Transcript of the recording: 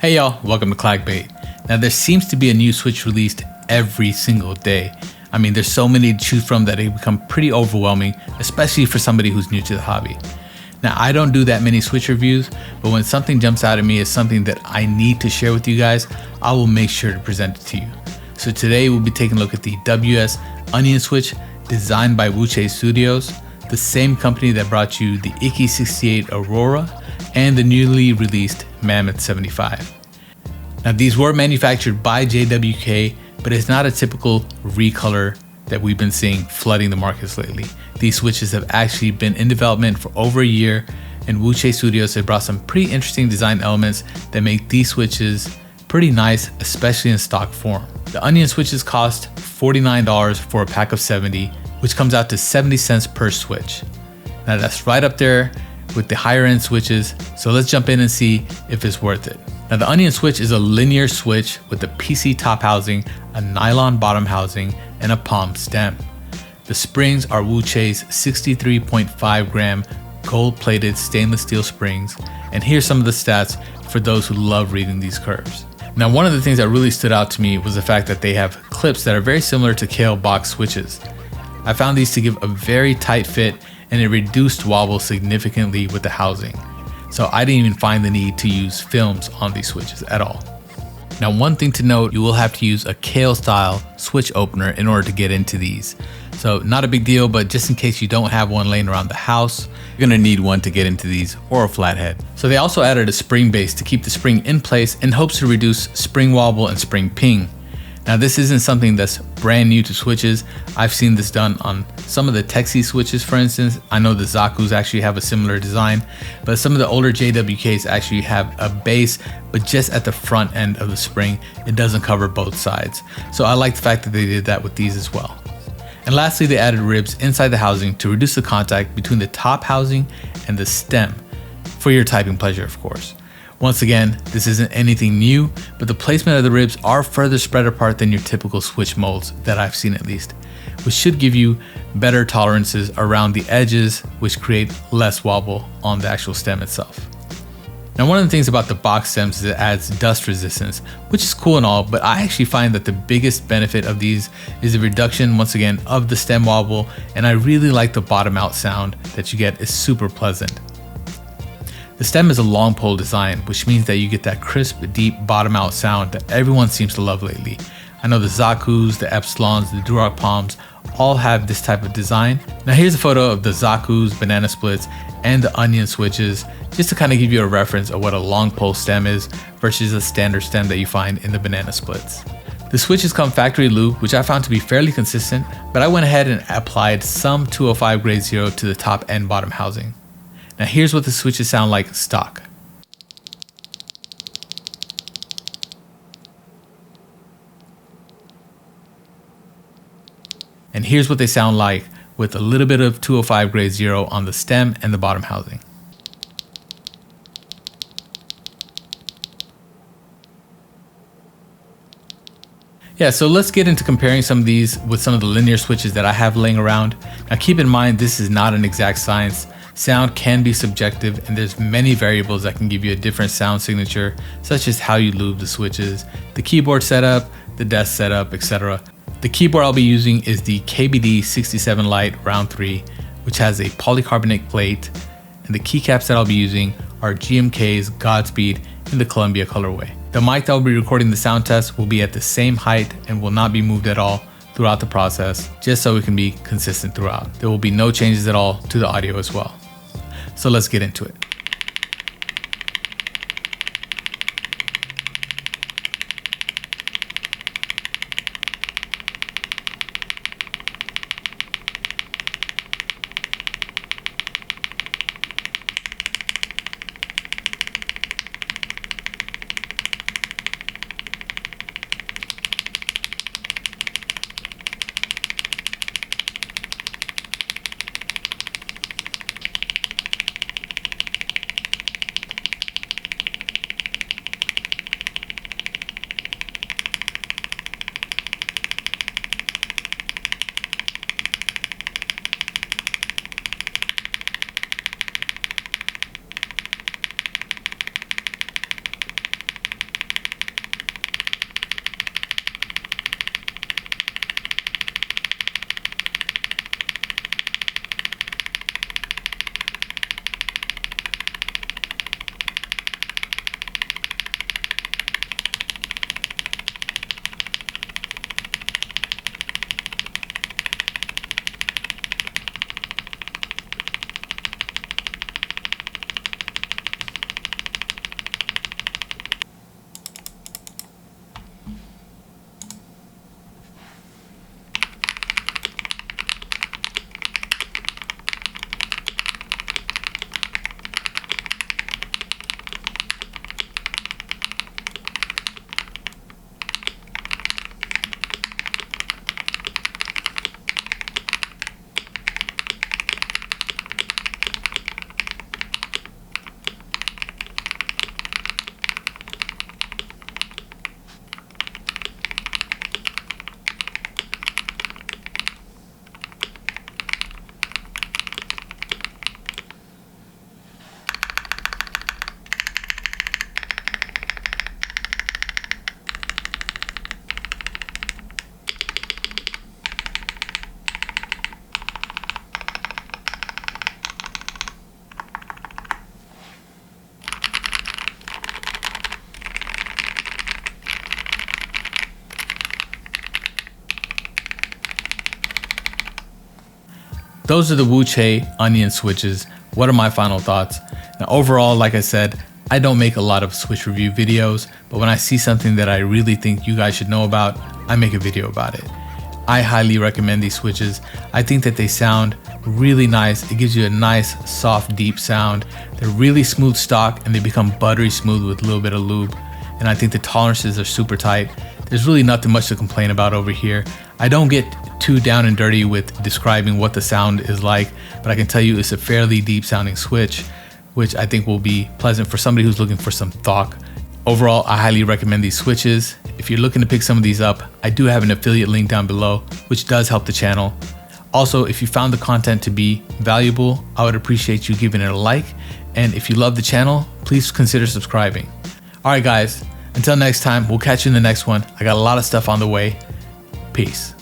Hey y'all, welcome to Clackbait. Now there seems to be a new switch released every single day. I mean, there's so many to choose from that it become pretty overwhelming, especially for somebody who's new to the hobby. Now I don't do that many switch reviews, but when something jumps out at me as something that I need to share with you guys, I will make sure to present it to you. So today we'll be taking a look at the WS Onion Switch designed by Wuque Studios, the same company that brought you the Icky 68 Aurora and the newly released Mammoth 75. Now these were manufactured by JWK, but it's not a typical recolor that we've been seeing flooding the markets lately. These switches have actually been in development for over a year, and Wuque Studios has brought some pretty interesting design elements that make these switches pretty nice, especially in stock form. The Onion switches cost $49 for a pack of 70, which comes out to 70 cents per switch. Now that's right up there with the higher end switches, so let's jump in and see if it's worth it. Now the Onion switch is a linear switch with a PC top housing, a nylon bottom housing, and a palm stem. The springs are Wuque's 63.5 gram gold plated stainless steel springs, and here's some of the stats for those who love reading these curves. Now one of the things that really stood out to me was the fact that they have clips that are very similar to Kale box switches. I found these to give a very tight fit, and it reduced wobble significantly with the housing. So I didn't even find the need to use films on these switches at all. Now one thing to note, you will have to use a Kale style switch opener in order to get into these. So not a big deal, but just in case you don't have one laying around the house, you're gonna need one to get into these, or a flathead. So they also added a spring base to keep the spring in place in hopes to reduce spring wobble and spring ping. Now this isn't something that's brand new to switches. I've seen this done on some of the Texie switches, for instance. I know the Zaku's actually have a similar design, but some of the older JWKs actually have a base, but just at the front end of the spring. It doesn't cover both sides. So I like the fact that they did that with these as well. And lastly, they added ribs inside the housing to reduce the contact between the top housing and the stem, for your typing pleasure, of course. Once again, this isn't anything new, but the placement of the ribs are further spread apart than your typical switch molds that I've seen at least, which should give you better tolerances around the edges, which create less wobble on the actual stem itself. Now one of the things about the box stems is it adds dust resistance, which is cool and all, but I actually find that the biggest benefit of these is the reduction, once again, of the stem wobble, and I really like the bottom out sound that you get is super pleasant. The stem is a long pole design, which means that you get that crisp, deep bottom out sound that everyone seems to love lately. I know the Zaku's, the Epsilons, the Duroc Palms all have this type of design. Now here's a photo of the Zaku's, banana splits, and the Onion switches, just to kind of give you a reference of what a long pole stem is versus a standard stem that you find in the banana splits. The switches come factory lube, which I found to be fairly consistent, but I went ahead and applied some 205 grade 0 to the top and bottom housing. Now here's what the switches sound like stock. And here's what they sound like with a little bit of 205 grade 0 on the stem and the bottom housing. Yeah, so let's get into comparing some of these with some of the linear switches that I have laying around. Now keep in mind, this is not an exact science. Sound can be subjective, and there's many variables that can give you a different sound signature, such as how you lube the switches, the keyboard setup, the desk setup, etc. The keyboard I'll be using is the KBD 67 Lite Round 3, which has a polycarbonate plate, and the keycaps that I'll be using are GMK's Godspeed in the Columbia colorway. The mic that I'll be recording the sound test will be at the same height and will not be moved at all throughout the process, just so it can be consistent throughout. There will be no changes at all to the audio as well. So let's get into it. those are the Wuque onion switches. What are my final thoughts? Now, overall, like I said, I don't make a lot of switch review videos, but when I see something that I really think you guys should know about, I make a video about it. I highly recommend these switches. I think that they sound really nice. It gives you a nice, soft, deep sound. They're really smooth stock and they become buttery smooth with a little bit of lube. And I think the tolerances are super tight. There's really nothing much to complain about over here. I don't get too down and dirty with describing what the sound is like, but I can tell you it's a fairly deep sounding switch, which I think will be pleasant for somebody who's looking for some thok. Overall, I highly recommend these switches. If you're looking to pick some of these up, I do have an affiliate link down below, which does help the channel. Also, if you found the content to be valuable, I would appreciate you giving it a like. And if you love the channel, please consider subscribing. All right, guys, until next time, we'll catch you in the next one. I got a lot of stuff on the way. Peace.